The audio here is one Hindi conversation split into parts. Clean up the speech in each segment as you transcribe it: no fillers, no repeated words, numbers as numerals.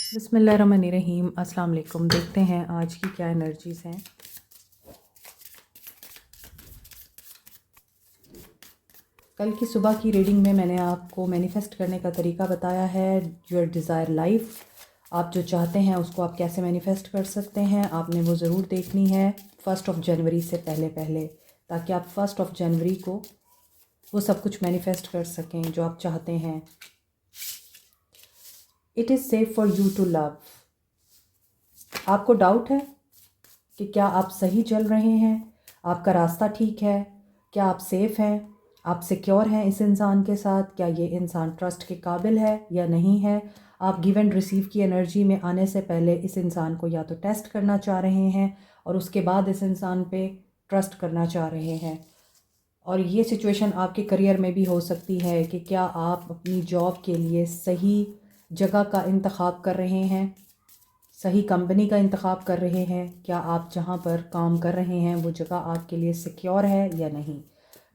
बिस्मिल्लाहिर्रहमानिर्रहीम। अस्सलाम वालेकुम। देखते हैं आज की क्या एनर्जीज़ हैं। कल की सुबह की रीडिंग में मैंने आपको मैनिफेस्ट करने का तरीका बताया है। योर डिज़ायर लाइफ, आप जो चाहते हैं उसको आप कैसे मैनिफेस्ट कर सकते हैं, आपने वो ज़रूर देखनी है 1 जनवरी से पहले पहले, ताकि आप 1 जनवरी को वो सब कुछ मैनिफेस्ट कर सकें जो आप चाहते हैं। It is safe for you to love. आपको डाउट है कि क्या आप सही चल रहे हैं, आपका रास्ता ठीक है, क्या आप सेफ़ हैं, आप सिक्योर हैं इस इंसान के साथ, क्या ये इंसान ट्रस्ट के काबिल है या नहीं है। आप गिव एंड रिसीव की एनर्जी में आने से पहले इस इंसान को या तो टेस्ट करना चाह रहे हैं और उसके बाद इस इंसान पे ट्रस्ट करना चाह रहे हैं। और ये सिचुएशन आपके करियर में भी हो सकती है कि क्या आप अपनी जॉब के लिए सही जगह का इंतखाब कर रहे हैं, सही कंपनी का इंतखाब कर रहे हैं, क्या आप जहां पर काम कर रहे हैं वो जगह आपके लिए सिक्योर है या नहीं।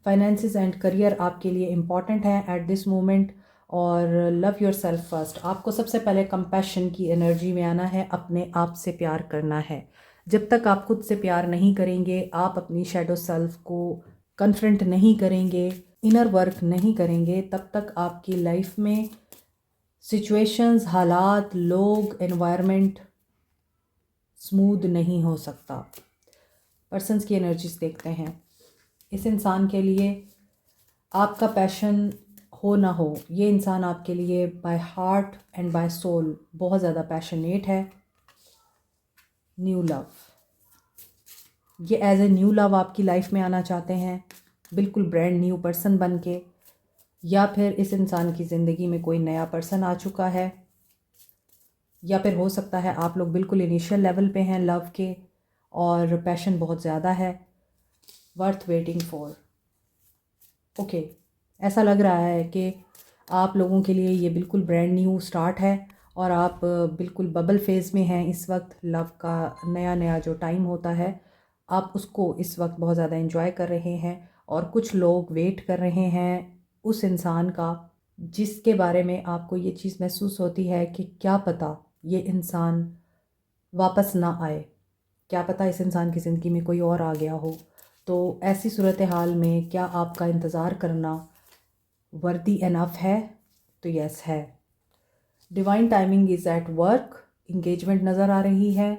फाइनेंसिस एंड करियर आपके लिए इम्पॉर्टेंट है एट दिस मोमेंट। और लव योर सेल्फ फर्स्ट, आपको सबसे पहले कंपैशन की एनर्जी में आना है, अपने आप से प्यार करना है। जब तक आप खुद से प्यार नहीं करेंगे, आप अपनी शैडो सेल्फ को कन्फ्रंट नहीं करेंगे, इनर वर्क नहीं करेंगे, तब तक आपकी लाइफ में सिचुएशंस, हालात, लोग, एनवायरनमेंट स्मूथ नहीं हो सकता। पर्सन्स की एनर्जीज देखते हैं। इस इंसान के लिए आपका पैशन हो ना हो, ये इंसान आपके लिए by heart and by soul बहुत ज़्यादा पैशनेट है। न्यू लव, ये एज ए न्यू लव आपकी लाइफ में आना चाहते हैं, बिल्कुल ब्रांड न्यू पर्सन बन के, या फिर इस इंसान की ज़िंदगी में कोई नया पर्सन आ चुका है, या फिर हो सकता है आप लोग बिल्कुल इनिशियल लेवल पे हैं लव के और पैशन बहुत ज़्यादा है। Worth waiting for. ओके, ऐसा लग रहा है कि आप लोगों के लिए ये बिल्कुल ब्रांड न्यू स्टार्ट है और आप बिल्कुल बबल फेज़ में हैं इस वक्त। लव का नया नया जो टाइम होता है, आप उसको इस वक्त बहुत ज़्यादा एंजॉय कर रहे हैं। और कुछ लोग वेट कर रहे हैं उस इंसान का जिसके बारे में आपको ये चीज़ महसूस होती है कि क्या पता ये इंसान वापस ना आए, क्या पता इस इंसान की ज़िंदगी में कोई और आ गया हो। तो ऐसी सूरत हाल में क्या आपका इंतज़ार करना वर्दी इनफ है? तो यस है। Divine timing is at work, engagement नज़र आ रही है।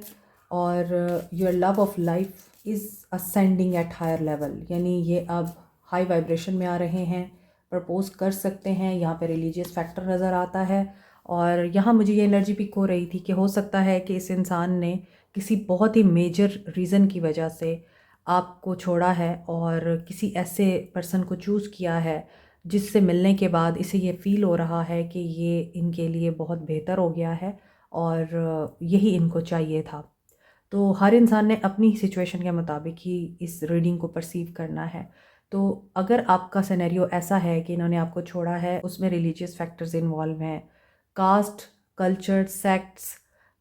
और your love of life is ascending at higher level, यानी ये अब हाई वाइब्रेशन में आ रहे हैं, प्रपोज कर सकते हैं। यहाँ पे रिलीजियस फैक्टर नज़र आता है। और यहाँ मुझे ये एनर्जी पिक हो रही थी कि हो सकता है कि इस इंसान ने किसी बहुत ही मेजर रीज़न की वजह से आपको छोड़ा है और किसी ऐसे पर्सन को चूज़ किया है जिससे मिलने के बाद इसे ये फ़ील हो रहा है कि ये इनके लिए बहुत बेहतर हो गया है और यही इनको चाहिए था। तो हर इंसान ने अपनी सिचुएशन के मुताबिक ही इस रीडिंग को परसीव करना है। तो अगर आपका सिनेरियो ऐसा है कि इन्होंने आपको छोड़ा है, उसमें रिलीजियस फैक्टर्स इन्वॉल्व हैं, कास्ट, कल्चर, सेक्ट्स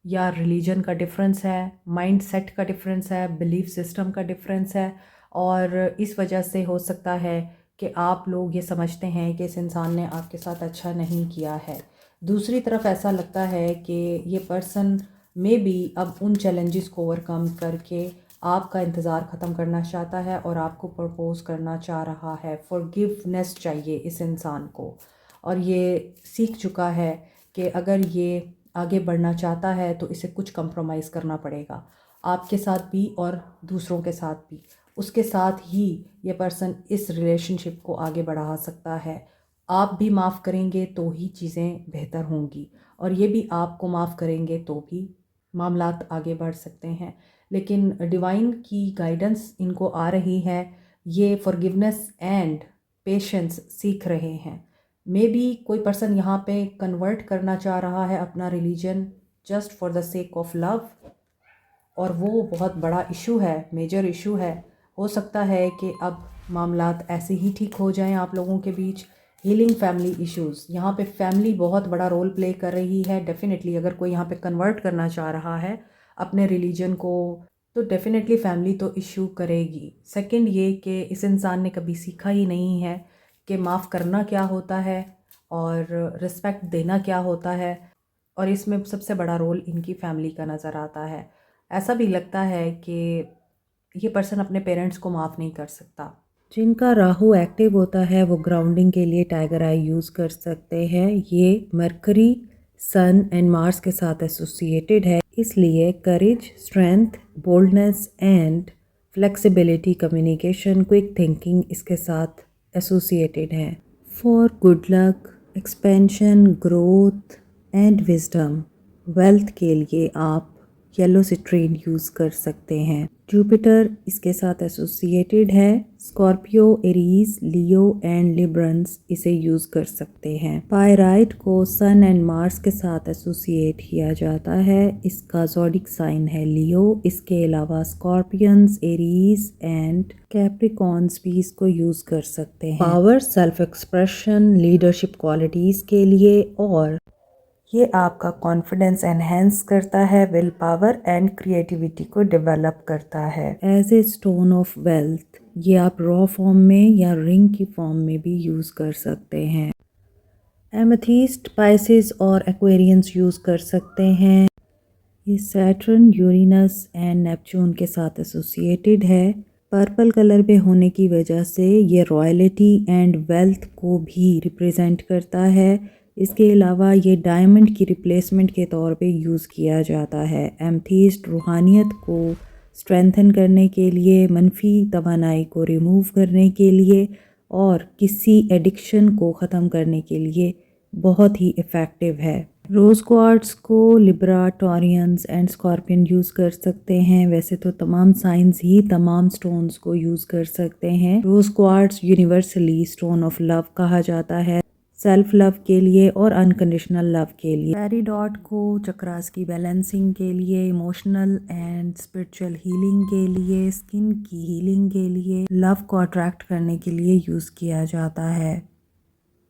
या रिलीजन का डिफरेंस है, माइंड सेट का डिफरेंस है, बिलीफ सिस्टम का डिफरेंस है। और इस वजह से हो सकता है कि आप लोग ये समझते हैं कि इस इंसान ने आपके साथ अच्छा नहीं किया है। दूसरी तरफ ऐसा लगता है कि ये पर्सन में भी अब उन चैलेंजेस को ओवरकम करके आपका इंतज़ार ख़त्म करना चाहता है और आपको प्रपोज करना चाह रहा है। फॉरगिवनेस चाहिए इस इंसान को और ये सीख चुका है कि अगर ये आगे बढ़ना चाहता है तो इसे कुछ कंप्रोमाइज़ करना पड़ेगा, आपके साथ भी और दूसरों के साथ भी। उसके साथ ही ये पर्सन इस रिलेशनशिप को आगे बढ़ा सकता है। आप भी माफ़ करेंगे तो ही चीज़ें बेहतर होंगी और ये भी आपको माफ़ करेंगे तो भी मामलात आगे बढ़ सकते हैं। लेकिन डिवाइन की गाइडेंस इनको आ रही है, ये फॉरगिवनेस एंड पेशेंस सीख रहे हैं। मे बी कोई पर्सन यहाँ पे कन्वर्ट करना चाह रहा है अपना religion just for the sake of love, और वो बहुत बड़ा इशू है, मेजर इशू है। हो सकता है कि अब मामलात ऐसे ही ठीक हो जाएं आप लोगों के बीच। हीलिंग फैमिली इश्यूज़, यहाँ पे फैमिली बहुत बड़ा रोल प्ले कर रही है। डेफिनेटली अगर कोई यहाँ पे कन्वर्ट करना चाह रहा है अपने रिलीजन को, तो डेफिनेटली फैमिली तो इशू करेगी। सेकंड ये कि इस इंसान ने कभी सीखा ही नहीं है कि माफ़ करना क्या होता है और रिस्पेक्ट देना क्या होता है। और इसमें सबसे बड़ा रोल इनकी फैमिली का नज़र आता है। ऐसा भी लगता है कि ये पर्सन अपने पेरेंट्स को माफ़ नहीं कर सकता। जिनका राहु एक्टिव होता है वो ग्राउंडिंग के लिए टाइगर आई यूज़ कर सकते हैं। ये मरकरी, सन एंड मार्स के साथ एसोसिएटेड है, इसलिए courage, strength, boldness and flexibility, communication, quick thinking इसके साथ एसोसिएटेड है। For good luck, expansion, growth and wisdom, wealth के लिए आप येलो सिट्रीन यूज़ कर सकते हैं। जुपिटर इसके साथ एसोसिएटेड है। Scorpio, Aries, Leo and Librans इसे यूज़ कर सकते हैं। पायराइट को सन एंड मार्स के साथ एसोसिएट किया जाता है। इसका ज़ोडिक साइन है लियो। इसके अलावा स्कॉर्पियंस, एरीज एंड कैप्रिकॉन्स भी इसको यूज़ कर सकते हैं। Power, self expression, leadership qualities के लिए, और ये आपका कॉन्फिडेंस एनहेंस करता है, विल पावर एंड क्रिएटिविटी को डेवलप करता है। As a stone of wealth ये आप रॉ फॉर्म में या रिंग की फॉर्म में भी यूज़ कर सकते हैं। एमेथिस्ट, पाइसेस और एक्वेरियंस यूज़ कर सकते हैं। ये सैटर्न, यूरेनस एंड नेपच्यून के साथ एसोसिएटेड है। पर्पल कलर में होने की वजह से ये रॉयल्टी एंड वेल्थ को भी रिप्रेजेंट करता है। इसके अलावा ये डायमंड की रिप्लेसमेंट के तौर पे यूज़ किया जाता है। एमेथिस्ट रूहानियत को स्ट्रेंथन करने के लिए, मनफी तवानाई को रिमूव करने के लिए और किसी एडिक्शन को ख़त्म करने के लिए बहुत ही इफ़ेक्टिव है। रोज़ क्वार्ट्स को Libra, Taureans and scorpion use कर सकते हैं। वैसे तो तमाम साइंस ही तमाम स्टोन्स को यूज़ कर सकते हैं। Rose quartz universally stone of love कहा जाता है, सेल्फ लव के लिए और अनकंडीशनल लव के लिए। पेरिडॉट को चक्रास की बैलेंसिंग के लिए, इमोशनल एंड स्पिरिचुअल हीलिंग के लिए, स्किन की हीलिंग के लिए, लव को अट्रैक्ट करने के लिए यूज़ किया जाता है।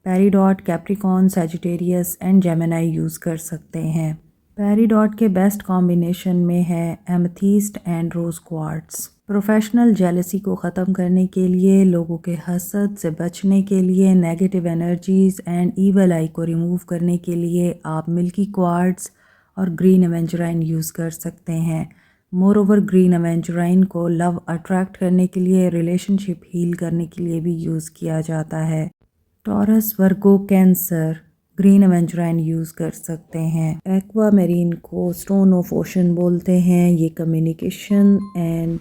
Peridot Capricorn, Sagittarius and Gemini use कर सकते हैं। पेरिडॉट के बेस्ट कॉम्बिनेशन में है amethyst and rose quartz. Professional jealousy को ख़त्म करने के लिए, लोगों के हसद से बचने के लिए, नेगेटिव एनर्जीज़ एंड ईवल आई को रिमूव करने के लिए आप मिल्की क्वार्ट्स और ग्रीन एवेंजराइन यूज़ कर सकते हैं। मोर ओवर ग्रीन एवेंजराइन को लव अट्रैक्ट करने के लिए, रिलेशनशिप हील करने के लिए भी यूज़ किया जाता है। टॉरस, वर्गो, कैंसर ग्रीन एवेंजराइन यूज़ कर सकते हैं। एक्वा मेरीन को स्टोन ऑफ ओशन बोलते हैं। ये कम्युनिकेशन एंड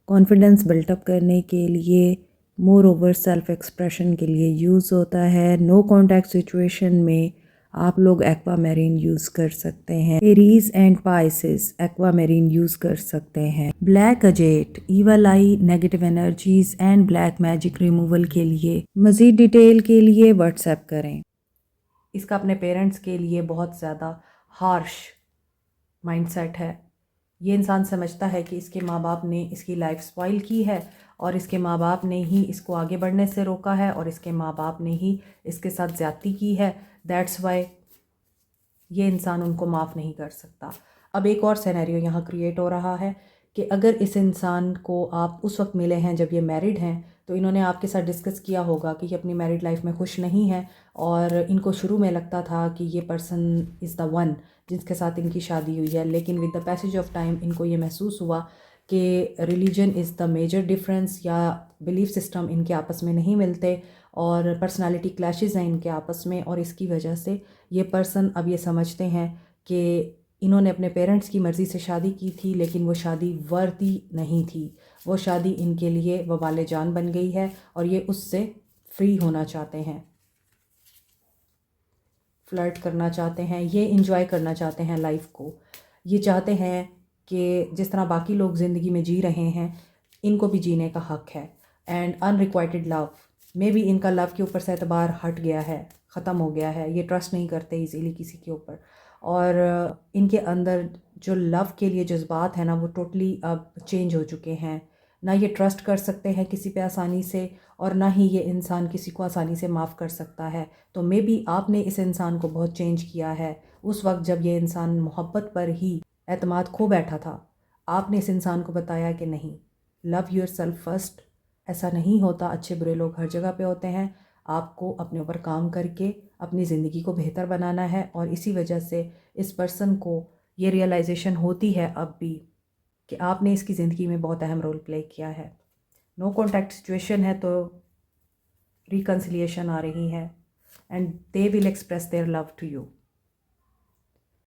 कॉन्फिडेंस बिल्टअप करने के लिए, मोर ओवर सेल्फ एक्सप्रेशन के लिए यूज़ होता है। नो कॉन्टैक्ट सिचुएशन में आप लोग एक्वा मेरीन यूज़ कर सकते हैं। Aries and Pisces aqua marine use कर सकते हैं। Black अजेट, evil I, negative energies and black magic removal के लिए। मज़ीद डिटेल के लिए व्हाट्सएप करें। इसका अपने पेरेंट्स के लिए बहुत ज़्यादा हार्श माइंडसेट है। ये इंसान समझता है कि इसके माँ बाप ने इसकी लाइफ स्पॉइल की है और इसके माँ बाप ने ही इसको आगे बढ़ने से रोका है और इसके माँ बाप ने ही इसके साथ ज़्यादती की है। दैट्स वाई ये इंसान उनको माफ़ नहीं कर सकता। अब एक और सिनेरियो यहाँ क्रिएट हो रहा है कि अगर इस इंसान को आप उस वक्त मिले हैं जब ये मैरिड हैं, तो इन्होंने आपके साथ डिस्कस किया होगा कि ये अपनी मैरिड लाइफ में खुश नहीं है और इनको शुरू में लगता था कि ये पर्सन इज़ द वन जिसके साथ इनकी शादी हुई है, लेकिन with the passage of time इनको ये महसूस हुआ कि religion is the major difference, या बिलीफ सिस्टम इनके आपस में नहीं मिलते और पर्सनालिटी क्लैशेस हैं इनके आपस में, और इसकी वजह से ये पर्सन अब ये समझते हैं कि इन्होंने अपने पेरेंट्स की मर्ज़ी से शादी की थी, लेकिन वो शादी वर्दी नहीं थी। वो शादी इनके लिए वबाले जान बन गई है और ये उससे फ्री होना चाहते हैं, फ्लर्ट करना चाहते हैं, ये इंजॉय करना चाहते हैं लाइफ को। ये चाहते हैं कि जिस तरह बाकी लोग ज़िंदगी में जी रहे हैं इनको भी जीने का हक़ है। एंड अनरिक्वाइटेड लव में भी इनका लव के ऊपर से एतबार हट गया है, ख़त्म हो गया है। ये ट्रस्ट नहीं करते इजीली किसी के ऊपर, और इनके अंदर जो लव के लिए जज्बात है ना वो टोटली अब चेंज हो चुके हैं। ना ये ट्रस्ट कर सकते हैं किसी पे आसानी से, और ना ही ये इंसान किसी को आसानी से माफ़ कर सकता है। तो मे बी आपने इस इंसान को बहुत चेंज किया है। उस वक्त जब ये इंसान मोहब्बत पर ही एतमाद खो बैठा था, आपने इस इंसान को बताया कि नहीं, लव योर सेल्फ फर्स्ट। ऐसा नहीं होता, अच्छे बुरे लोग हर जगह पे होते हैं। आपको अपने ऊपर काम करके अपनी ज़िंदगी को बेहतर बनाना है, और इसी वजह से इस पर्सन को ये रियलाइजेशन होती है अब भी कि आपने इसकी ज़िंदगी में बहुत अहम रोल प्ले किया है। नो कॉन्टैक्ट सिचुएशन है तो रिकन्सिलिएशन आ रही है, and they will express their love to you.